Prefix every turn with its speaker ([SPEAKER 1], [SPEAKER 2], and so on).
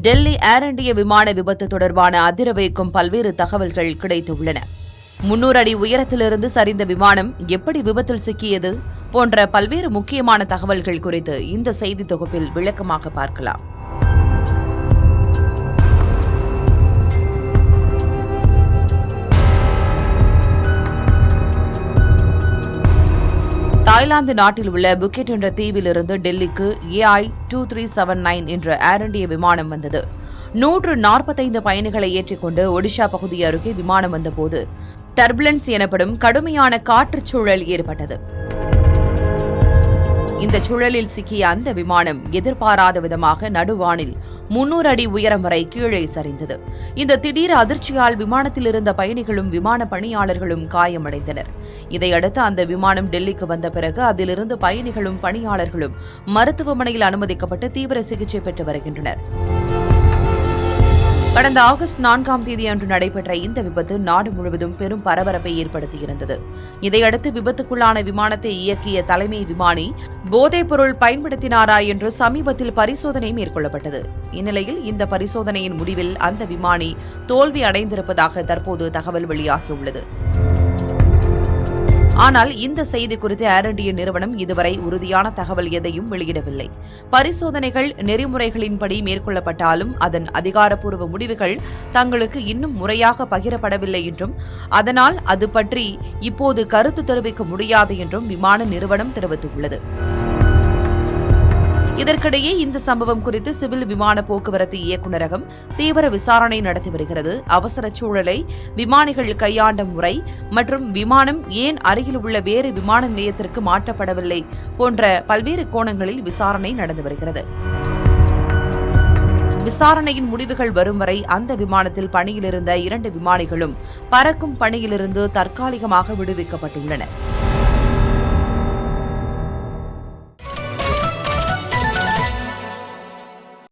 [SPEAKER 1] டெல்லி ஏர் India விமான விபத்து தொடர்பான அதிர வைக்கும் பல்வேறு தகவல்கள் கிடைத்துள்ளன. 300 அடி உயரத்திலிருந்து சரிந்த விமானம் எப்படி விபத்தில் சிக்கியது போன்ற பல்வேறு முக்கியமான தகவல்கள் குறித்து இந்த செய்தி தொகுப்பில் விளக்கமாக பார்க்கலாம். தாய்லாந்து நாட்டில் உள்ள புக்கெட் என்ற தீவிலிருந்து டெல்லிக்கு AI-2379 என்ற ஏர் இண்டியா விமானம் வந்தது. 145 பயணிகளை ஏற்றிக்கொண்டு ஒடிஷா பகுதி அருகே விமானம் வந்தபோது டர்புலன்ஸ் எனப்படும் கடுமையான காற்றுச் சூழல் ஏற்பட்டது. இந்த சூழலில் சிக்கிய அந்த விமானம் எதிர்பாராத விதமாக நடுவானில் 300 அடி உயரம் வரை கீழே சரிந்தது. இந்த திடீர் அதிர்ச்சியால் விமானத்தில் இருந்த பயணிகளும் விமான பணியாளர்களும் காயமடைந்தனர். இதையடுத்து அந்த விமானம் டெல்லிக்கு வந்த பிறகு அதிலிருந்து பயணிகளும் பணியாளர்களும் மருத்துவமனையில் அனுமதிக்கப்பட்டு தீவிர சிகிச்சை பெற்று வருகின்றனர். கடந்த ஆகஸ்ட் 4ஆம் தேதி அன்று நடைபெற்ற இந்த விபத்து நாடு முழுவதும் பெரும் பரபரப்பை ஏற்படுத்தியிருந்தது. இதையடுத்து விபத்துக்குள்ளான விமானத்தை இயக்கிய தலைமை விமானி போதைப் பொருள் பயன்படுத்தினாரா என்று சமீபத்தில் பரிசோதனை மேற்கொள்ளப்பட்டது. இந்நிலையில் இந்த பரிசோதனையின் முடிவில் அந்த விமானி தோல்வி அடைந்திருப்பதாக தற்போது தகவல் வெளியாகியுள்ளது. ஆனால் இந்த செய்தி குறித்து ஏர் இண்டியா நிறுவனம் இதுவரை உறுதியான தகவல் எதையும் வெளியிடவில்லை. பரிசோதனைகள் நெறிமுறைகளின்படி மேற்கொள்ளப்பட்டாலும் அதன் அதிகாரப்பூர்வ முடிவுகள் தங்களுக்கு இன்னும் முறையாக பகிரப்படவில்லை என்றும் அதனால் அது பற்றி இப்போது கருத்து தெரிவிக்க முடியாது என்றும் விமான நிறுவனம் தெரிவித்துள்ளது. இதற்கிடையே இந்த சம்பவம் குறித்து சிவில் விமான போக்குவரத்து இயக்குநரகம் தீவிர விசாரணை நடத்தி வருகிறது. அவசர சூழலை விமானிகள் கையாண்ட முறை மற்றும் விமானம் ஏன் அருகில் உள்ள வேறு விமான நிலையத்திற்கு மாற்றப்படவில்லை போன்ற பல்வேறு கோணங்களில் விசாரணை நடந்து வருகிறது. விசாரணையின் முடிவுகள் வரும் வரை அந்த விமானத்தில் பணியிலிருந்த 2 விமானிகளும் பறக்கும் பணியிலிருந்து தற்காலிகமாக விடுவிக்கப்பட்டுள்ளனர்.